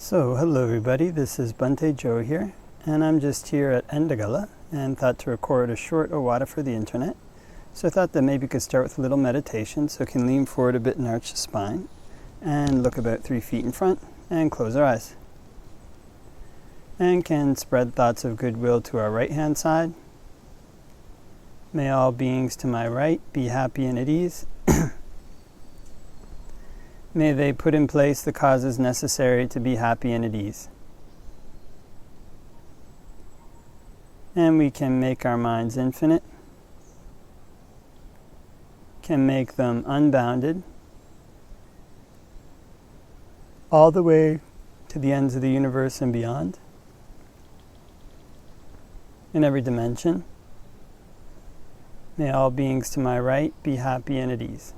So, hello everybody, this is Bhante Joe here, and I'm just here at Endagala and thought to record a short ovada for the internet. So I thought that maybe we could start with a little meditation, so we can lean forward a bit and arch the spine, and look about 3 feet in front, and close our eyes. And can spread thoughts of goodwill to our right hand side. May all beings to my right be happy and at ease. May they put in place the causes necessary to be happy and at ease. And we can make our minds infinite, can make them unbounded, all the way to the ends of the universe and beyond, in every dimension. May all beings to my right be happy and at ease.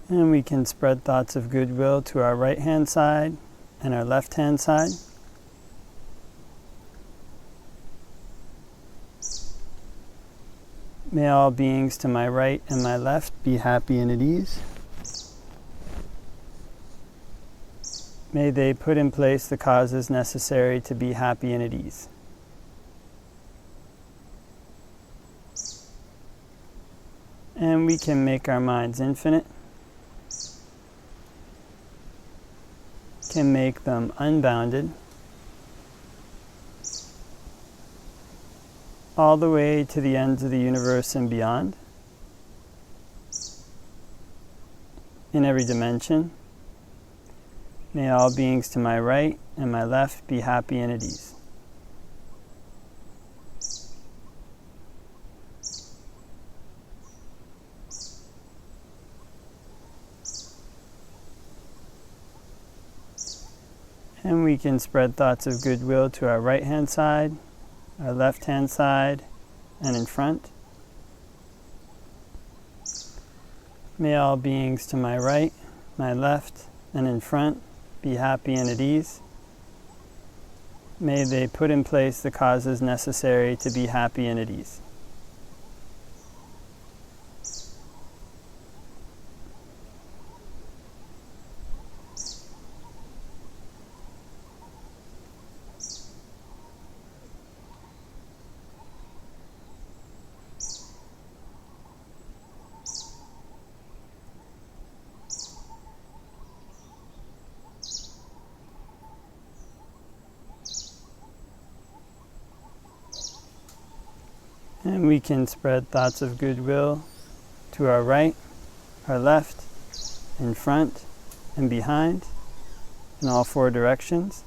And we can spread thoughts of goodwill to our right hand side and our left hand side. May all beings to my right and my left be happy and at ease. May they put in place the causes necessary to be happy and at ease. And we can make our minds infinite, can make them unbounded, all the way to the ends of the universe and beyond, in every dimension. May all beings to my right and my left be happy and at ease. And we can spread thoughts of goodwill to our right hand side, our left hand side, and in front. May all beings to my right, my left, and in front be happy and at ease. May they put in place the causes necessary to be happy and at ease. And we can spread thoughts of goodwill to our right, our left, in front, and behind, in all 4 directions.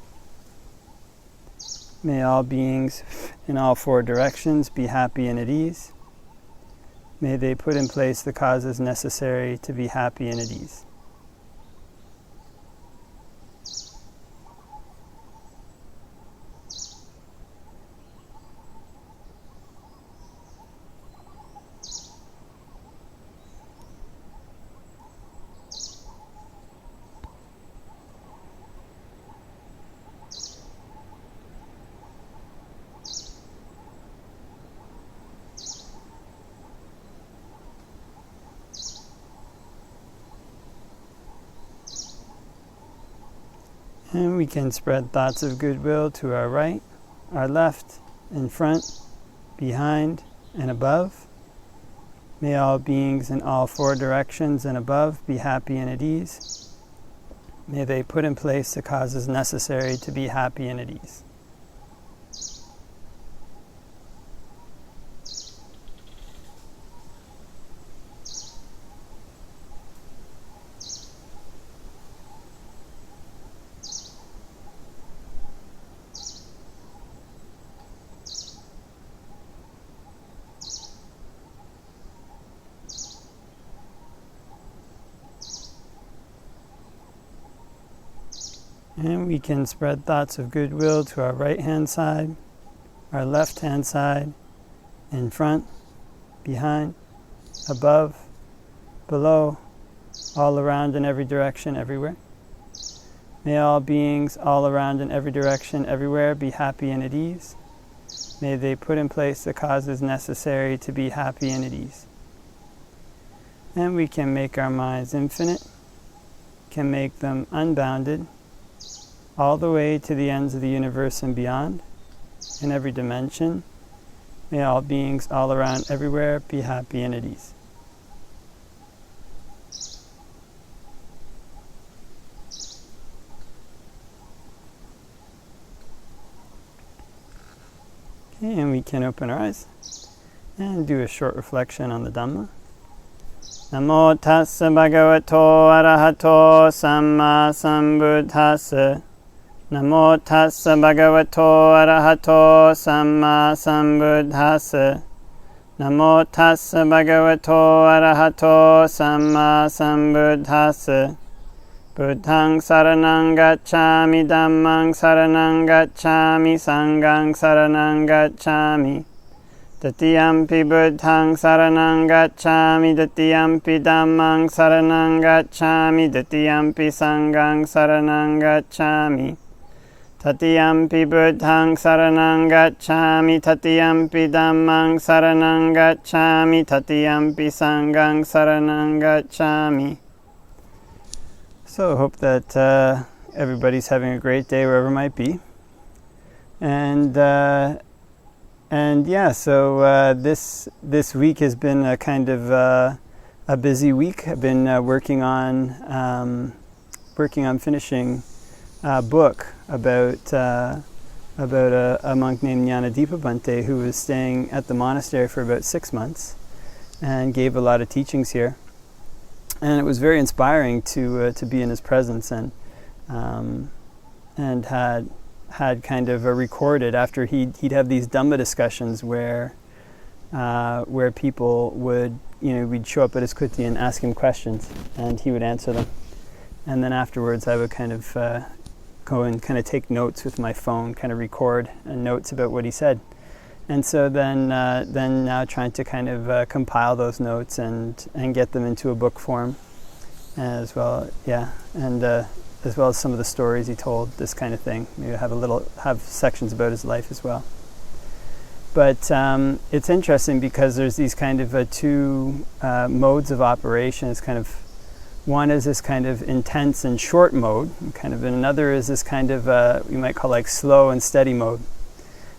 May all beings in all 4 directions be happy and at ease. May they put in place the causes necessary to be happy and at ease. And we can spread thoughts of goodwill to our right, our left, in front, behind, and above. May all beings in all 4 directions and above be happy and at ease. May they put in place the causes necessary to be happy and at ease. And we can spread thoughts of goodwill to our right hand side, our left hand side, in front, behind, above, below, all around in every direction, everywhere. May all beings all around in every direction, everywhere, be happy and at ease. May they put in place the causes necessary to be happy and at ease. And we can make our minds infinite, can make them unbounded, all the way to the ends of the universe and beyond, in every dimension. May all beings all around everywhere be happy and at ease. Okay, and we can open our eyes and do a short reflection on the Dhamma. Namo tassa bhagavato arahato samma sambuddhassa. Namo tassa bhagavato arahato samma sambuddhassa. Namo tassa bhagavato arahato samma sambuddhassa. Buddhaṃ saranang gacchāmi, Dhammaṃ saranang gacchāmi, Saṅghāṃ saranang gacchāmi. Tatiyampi Buddhaṃ saranang gacchāmi, Tatiyampi Dhammaṃ saranang gacchāmi, Tatiyampi Saṅghāṃ saranang gacchāmi. Tatiyampi Buddhaṃ saranang gacchāmi, Tatiyampi Dhammaṃ saranang gacchāmi, Tatiyampi Saṅghāṃ saranang gacchāmi. So I hope that everybody's having a great day wherever it might be. And yeah, so this week has been a kind of a busy week. I've been working on finishing a book about a monk named Ñāṇadeepa Bhante, who was staying at the monastery for about 6 months and gave a lot of teachings here. And it was very inspiring to be in his presence, and had kind of recorded after he'd have these Dhamma discussions where people would, we'd show up at his kuti and ask him questions, and he would answer them, and then afterwards I would kind of go and kind of take notes with my phone, kind of record notes about what he said. And so then now trying to kind of compile those notes and get them into a book form as well, and as well as some of the stories he told, this kind of thing. Maybe have sections about his life as well. But it's interesting because there's these kind of two modes of operation. It's kind of, one is this kind of intense and short mode, and another is this kind of you might call like slow and steady mode.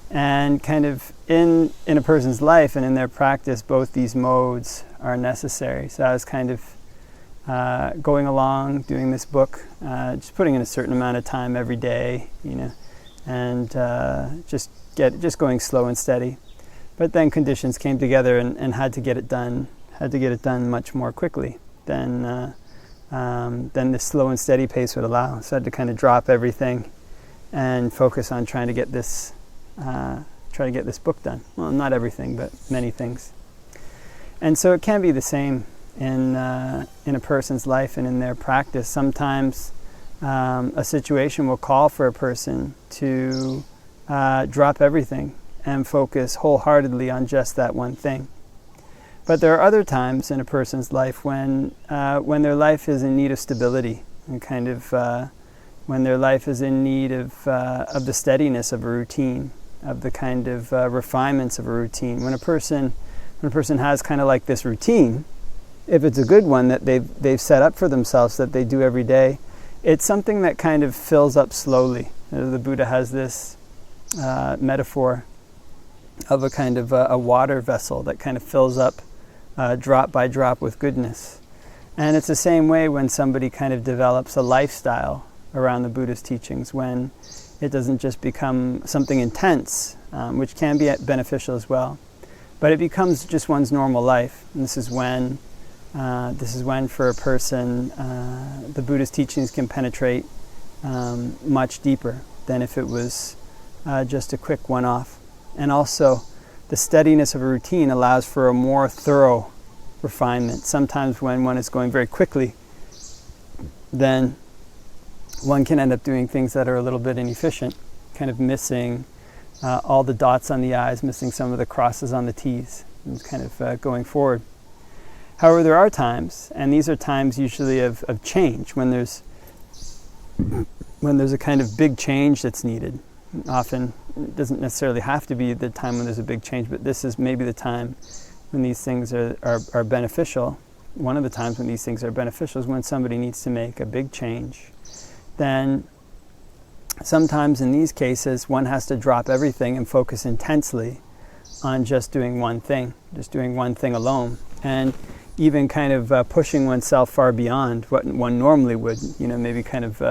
And kind of in a person's life and in their practice, both these modes are necessary. So I was kind of going along, doing this book, just putting in a certain amount of time every day, and just going slow and steady. But then conditions came together and had to get it done much more quickly than the slow and steady pace would allow. So I had to kind of drop everything and focus on trying to get this book done. Well, not everything, but many things. And so it can be the same in a person's life and in their practice. Sometimes a situation will call for a person to drop everything and focus wholeheartedly on just that one thing. But there are other times in a person's life when their life is in need of stability, and kind of when their life is in need of the steadiness of a routine, of the kind of refinements of a routine. When a person has kind of like this routine, if it's a good one that they've set up for themselves that they do every day, it's something that kind of fills up slowly. The Buddha has this metaphor of a kind of a water vessel that kind of fills up drop by drop with goodness. And it's the same way when somebody kind of develops a lifestyle around the Buddha's teachings, when it doesn't just become something intense, which can be beneficial as well, but it becomes just one's normal life. And this is when for a person the Buddha's teachings can penetrate much deeper than if it was just a quick one-off. And also, the steadiness of a routine allows for a more thorough refinement. Sometimes when one is going very quickly, then one can end up doing things that are a little bit inefficient, kind of missing all the dots on the I's, missing some of the crosses on the T's, and kind of going forward. However, there are times, and these are times usually of change, when there's when there's a kind of big change that's needed. Often it doesn't necessarily have to be the time when there's a big change, but this is maybe the time when these things are beneficial. One of the times when these things are beneficial is when somebody needs to make a big change. Then sometimes in these cases, one has to drop everything and focus intensely on just doing one thing alone, and even kind of pushing oneself far beyond what one normally would, maybe kind of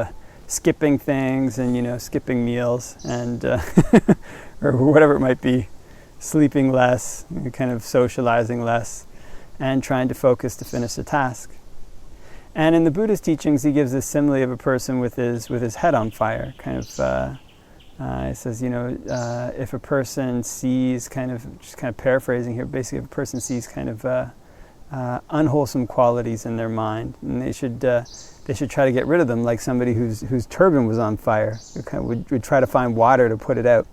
skipping things and, skipping meals and or whatever it might be, sleeping less, kind of socializing less, and trying to focus to finish the task. And in the Buddha's teachings, he gives this simile of a person with his head on fire. Kind of, he says, if a person sees just paraphrasing here, basically if a person sees kind of unwholesome qualities in their mind, and they should try to get rid of them, like somebody whose turban was on fire, who kind of would try to find water to put it out.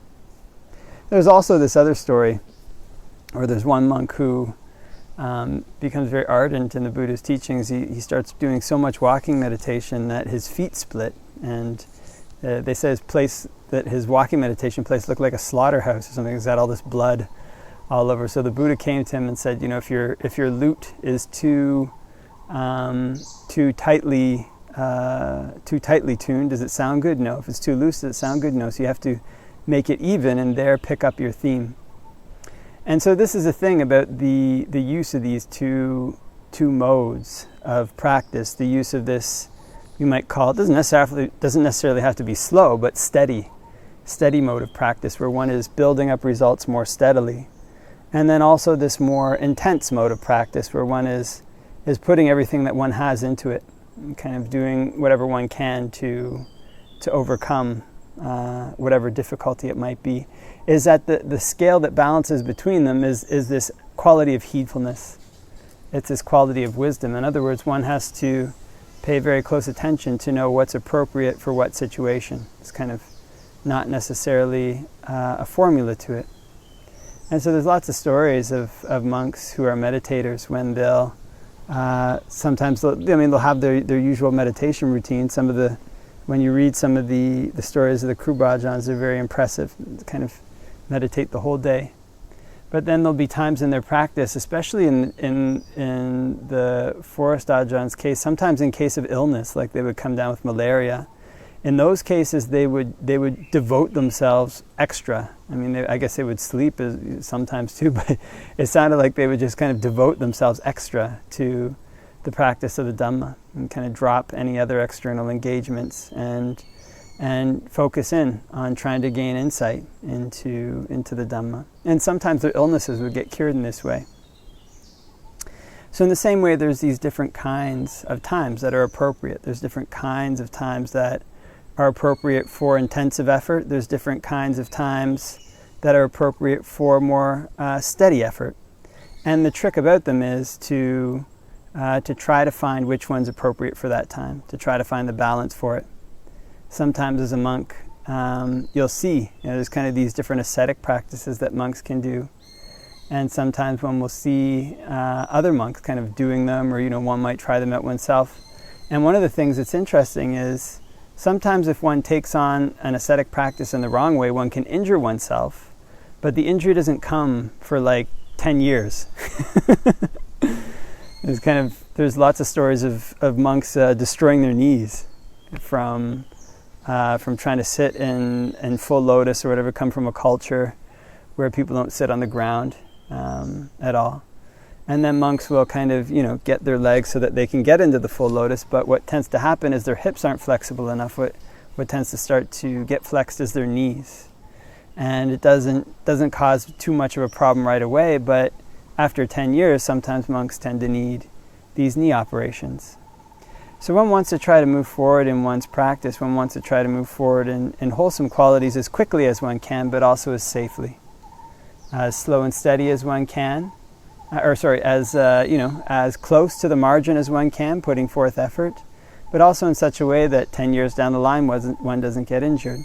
There's also this other story, where there's one monk who becomes very ardent in the Buddha's teachings. He starts doing so much walking meditation that his feet split, and they say his walking meditation place looked like a slaughterhouse or something. He's got all this blood all over. So the Buddha came to him and said, if your lute is too tightly tuned, does it sound good? No. If it's too loose, does it sound good? No. So you have to make it even, and there pick up your theme. And so this is the thing about the use of these two modes of practice. The use of this, you might call it, doesn't necessarily have to be slow, but steady mode of practice, where one is building up results more steadily. And then also this more intense mode of practice, where one is putting everything that one has into it, and kind of doing whatever one can to overcome whatever difficulty it might be. Is that the scale that balances between them is this quality of heedfulness. It's this quality of wisdom. In other words, one has to pay very close attention to know what's appropriate for what situation. It's kind of not necessarily a formula to it. And so there's lots of stories of monks who are meditators when they'll have their usual meditation routine. When you read some of the stories of the Krubajans, they're very impressive. They kind of meditate the whole day. But then there'll be times in their practice, especially in the forest Ajahns' case, sometimes in case of illness, like they would come down with malaria. In those cases, they would devote themselves extra. I guess they would sleep sometimes too, but it sounded like they would just kind of devote themselves extra to the practice of the Dhamma, and kind of drop any other external engagements and focus in on trying to gain insight into the Dhamma. And sometimes their illnesses would get cured in this way. So in the same way, there's these different kinds of times that are appropriate. There's different kinds of times that are appropriate for intensive effort. There's different kinds of times that are appropriate for more steady effort. And the trick about them is to try to find which one's appropriate for that time, to try to find the balance for it. Sometimes as a monk, you'll see, there's kind of these different ascetic practices that monks can do. And sometimes one will see other monks kind of doing them, or, one might try them out oneself. And one of the things that's interesting is sometimes if one takes on an ascetic practice in the wrong way, one can injure oneself, but the injury doesn't come for like 10 years. There's lots of stories of monks destroying their knees from trying to sit in full lotus or whatever, come from a culture where people don't sit on the ground at all. And then monks will kind of, get their legs so that they can get into the full lotus, but what tends to happen is their hips aren't flexible enough. What tends to start to get flexed is their knees. And it doesn't cause too much of a problem right away, but after 10 years, sometimes monks tend to need these knee operations. So one wants to try to move forward in one's practice. One wants to try to move forward in wholesome qualities as quickly as one can, but also as safely. As slow and steady as one can. As close to the margin as one can, putting forth effort, but also in such a way that 10 years down the line one doesn't get injured.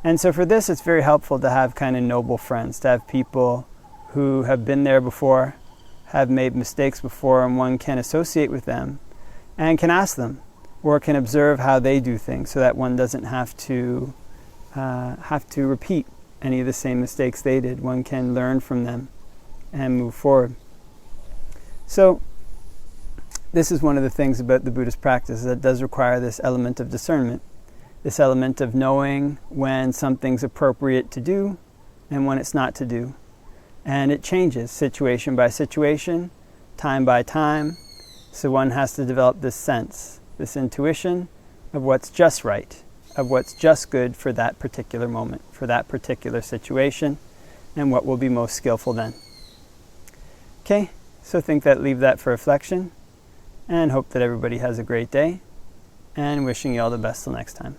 And so for this, it's very helpful to have kind of noble friends, to have people who have been there before, have made mistakes before, and one can associate with them and can ask them, or can observe how they do things so that one doesn't have to repeat any of the same mistakes they did. One can learn from them and move forward. So this is one of the things about the Buddhist practice that does require this element of discernment, this element of knowing when something's appropriate to do and when it's not to do. And it changes situation by situation, time by time. So one has to develop this sense, this intuition of what's just right, of what's just good for that particular moment, for that particular situation, and what will be most skillful then. Okay, so leave that for reflection, and hope that everybody has a great day, and wishing you all the best till next time.